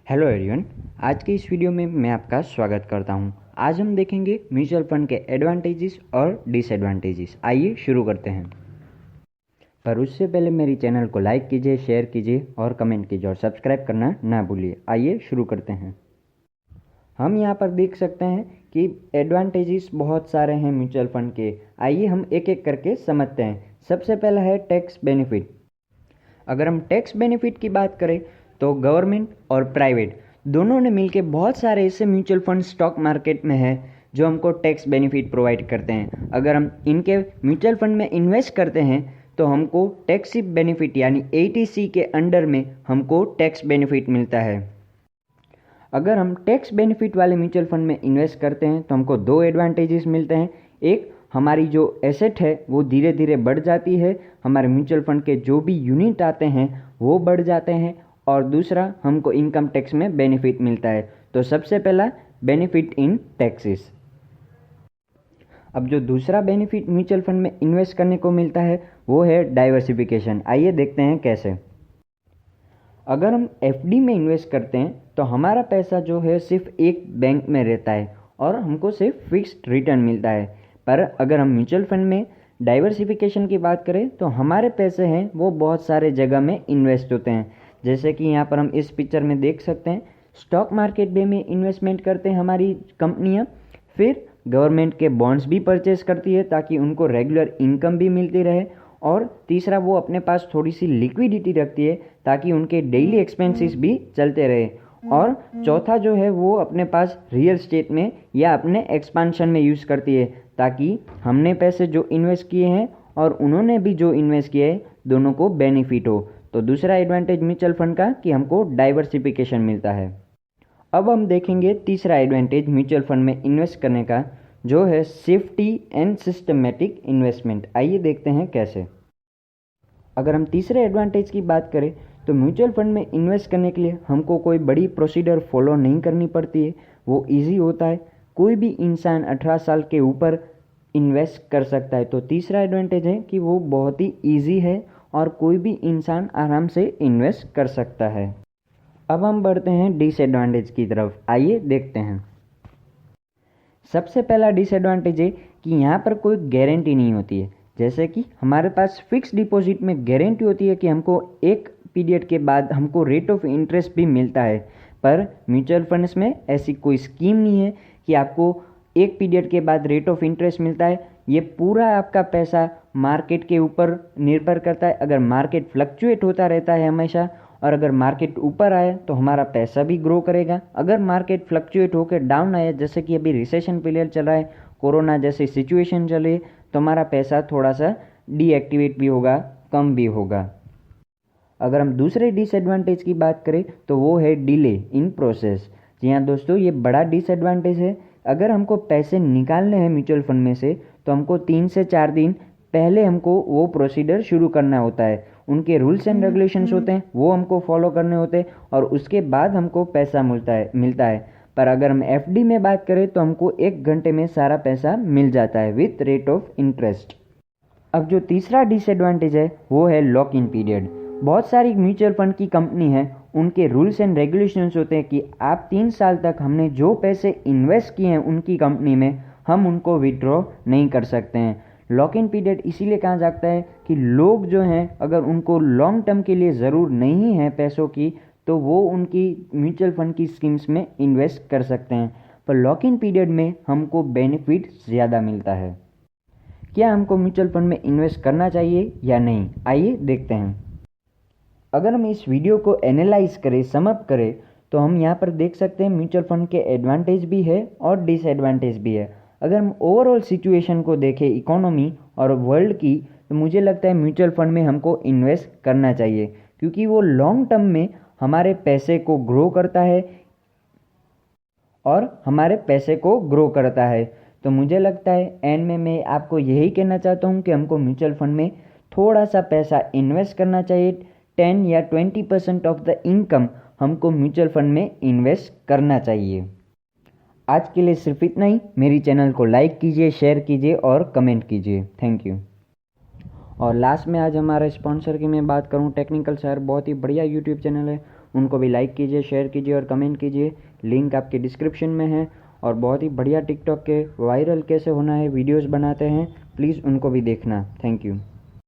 Hello everyone. आज के इस वीडियो में मैं आपका स्वागत करता हूं। आज हम देखेंगे म्यूचुअल फंड के एडवांटेजेस और डिसएडवांटेजेस। आइए शुरू करते हैं। पर उससे पहले मेरी चैनल को लाइक कीजिए, शेयर कीजिए और कमेंट कीजिए और सब्सक्राइब करना ना भूलिए। आइए शुरू करते हैं। हम यहाँ पर देख सकते हैं कि एडवांटेजेस बहुत सारे हैं म्यूचुअल फंड के। आइए हम एक एक करके समझते हैं। सबसे पहला है टैक्स बेनिफिट। अगर हम टैक्स बेनिफिट की बात करें तो गवर्नमेंट और प्राइवेट दोनों ने मिलकर बहुत सारे ऐसे म्यूचुअल फंड स्टॉक मार्केट में है जो हमको टैक्स बेनिफिट प्रोवाइड करते हैं। अगर हम इनके म्यूचुअल फंड में इन्वेस्ट करते हैं तो हमको टैक्स बेनिफिट यानी एटीसी के अंडर में हमको टैक्स बेनिफिट मिलता है। अगर हम टैक्स बेनिफिट वाले म्यूचुअल फंड में इन्वेस्ट करते हैं तो हमको दो एडवांटेजेस मिलते हैं। एक, हमारी जो एसेट है वो धीरे धीरे बढ़ जाती है, हमारे म्यूचुअल फंड के जो भी यूनिट आते हैं वो बढ़ जाते हैं। और दूसरा, हमको इनकम टैक्स में बेनिफिट मिलता है। तो सबसे पहला बेनिफिट इन टैक्सेस। अब जो दूसरा बेनिफिट म्यूचुअल फंड में इन्वेस्ट करने को मिलता है वो है डाइवर्सिफिकेशन। आइए देखते हैं कैसे। अगर हम एफडी में इन्वेस्ट करते हैं तो हमारा पैसा जो है सिर्फ एक बैंक में रहता है और हमको सिर्फ फिक्स्ड रिटर्न मिलता है। पर अगर हम म्यूचुअल फंड में डाइवर्सिफिकेशन की बात करें तो हमारे पैसे हैं वो बहुत सारे जगह में इन्वेस्ट होते हैं। जैसे कि यहाँ पर हम इस पिक्चर में देख सकते हैं, स्टॉक मार्केट में इन्वेस्टमेंट करते हैं हमारी कंपनियाँ। फिर गवर्नमेंट के बॉन्ड्स भी परचेस करती है ताकि उनको रेगुलर इनकम भी मिलती रहे। और तीसरा, वो अपने पास थोड़ी सी लिक्विडिटी रखती है ताकि उनके डेली एक्सपेंसेस भी चलते रहे। और चौथा जो है वो अपने पास रियल एस्टेट में या अपने एक्सपांशन में यूज़ करती है ताकि हमने पैसे जो इन्वेस्ट किए हैं और उन्होंने भी जो इन्वेस्ट किए हैं दोनों को बेनिफिट हो। तो दूसरा एडवांटेज म्यूचुअल फंड का कि हमको डाइवर्सिफिकेशन मिलता है। अब हम देखेंगे तीसरा एडवांटेज म्यूचुअल फंड में इन्वेस्ट करने का, जो है सेफ्टी एंड सिस्टमेटिक इन्वेस्टमेंट। आइए देखते हैं कैसे। अगर हम तीसरे एडवांटेज की बात करें तो म्यूचुअल फंड में इन्वेस्ट करने के लिए हमको कोई बड़ी प्रोसीजर फॉलो नहीं करनी पड़ती है, वो इजी होता है। कोई भी इंसान 18 साल के ऊपर इन्वेस्ट कर सकता है। तो तीसरा एडवांटेज है कि वो बहुत ही ईजी है और कोई भी इंसान आराम से इन्वेस्ट कर सकता है। अब हम बढ़ते हैं डिसएडवांटेज की तरफ। आइए देखते हैं। सबसे पहला डिसएडवांटेज है कि यहाँ पर कोई गारंटी नहीं होती है। जैसे कि हमारे पास फिक्स डिपॉजिट में गारंटी होती है कि हमको एक पीरियड के बाद हमको रेट ऑफ इंटरेस्ट भी मिलता है, पर म्यूचुअल फंड्स में ऐसी कोई स्कीम नहीं है कि आपको एक पीरियड के बाद रेट ऑफ इंटरेस्ट मिलता है। ये पूरा आपका पैसा मार्केट के ऊपर निर्भर करता है। अगर मार्केट फ्लक्चुएट होता रहता है हमेशा, और अगर मार्केट ऊपर आए तो हमारा पैसा भी ग्रो करेगा। अगर मार्केट फ्लक्चुएट होकर डाउन आए, जैसे कि अभी रिसेशन पीरियड चल रहा है, कोरोना जैसी सिचुएशन चल रही है, तो हमारा पैसा थोड़ा सा डीएक्टिवेट भी होगा, कम भी होगा। अगर हम दूसरे डिसएडवांटेज की बात करें तो वो है डिले इन प्रोसेस। जी हाँ दोस्तों, ये बड़ा डिसएडवांटेज है। अगर हमको पैसे निकालने हैं म्यूचुअल फंड में से तो हमको 3 से 4 दिन पहले हमको वो प्रोसीजर शुरू करना होता है। उनके रूल्स एंड रेगुलेशंस होते हैं, वो हमको फॉलो करने होते हैं और उसके बाद हमको पैसा मिलता है। पर अगर हम एफडी में बात करें तो हमको 1 घंटे में सारा पैसा मिल जाता है विथ रेट ऑफ इंटरेस्ट। अब जो तीसरा डिसएडवांटेज है वो है लॉक इन पीरियड। बहुत सारी म्यूचुअल फंड की कंपनी है, उनके रूल्स एंड रेगुलेशंस होते हैं कि आप 3 साल तक हमने जो पैसे इन्वेस्ट किए हैं उनकी कंपनी में, हम उनको विड्रॉ नहीं कर सकते हैं। लॉक इन पीरियड इसीलिए कहा जाता है कि लोग जो हैं अगर उनको लॉन्ग टर्म के लिए ज़रूर नहीं है पैसों की तो वो उनकी म्यूचुअल फंड की स्कीम्स में इन्वेस्ट कर सकते हैं। पर लॉक इन पीरियड में हमको बेनिफिट ज़्यादा मिलता है। क्या हमको म्यूचुअल फंड में इन्वेस्ट करना चाहिए या नहीं, आइए देखते हैं। अगर हम इस वीडियो को एनालाइज करें, समअप करें, तो हम यहाँ पर देख सकते हैं म्यूचुअल फंड के एडवांटेज भी है और डिसएडवांटेज भी है। अगर हम ओवरऑल सिचुएशन को देखें इकोनॉमी और वर्ल्ड की, तो मुझे लगता है म्यूचुअल फंड में हमको इन्वेस्ट करना चाहिए क्योंकि वो लॉन्ग टर्म में हमारे पैसे को ग्रो करता है तो मुझे लगता है एंड में मैं आपको यही कहना चाहता हूँ कि हमको म्यूचुअल फंड में थोड़ा सा पैसा इन्वेस्ट करना चाहिए। 10 या 20% ऑफ द इनकम हमको म्यूचुअल फंड में इन्वेस्ट करना चाहिए। आज के लिए सिर्फ इतना ही। मेरी चैनल को लाइक कीजिए, शेयर कीजिए और कमेंट कीजिए। Thank you. और लास्ट में आज हमारे स्पॉन्सर की मैं बात करूं, टेक्निकल सर बहुत ही बढ़िया यूट्यूब चैनल है, उनको भी लाइक कीजिए, शेयर कीजिए और कमेंट कीजिए। लिंक आपके डिस्क्रिप्शन में है। और बहुत ही बढ़िया टिकटॉक के वायरल कैसे होना है वीडियोज़ बनाते हैं, प्लीज़ उनको भी देखना। Thank you.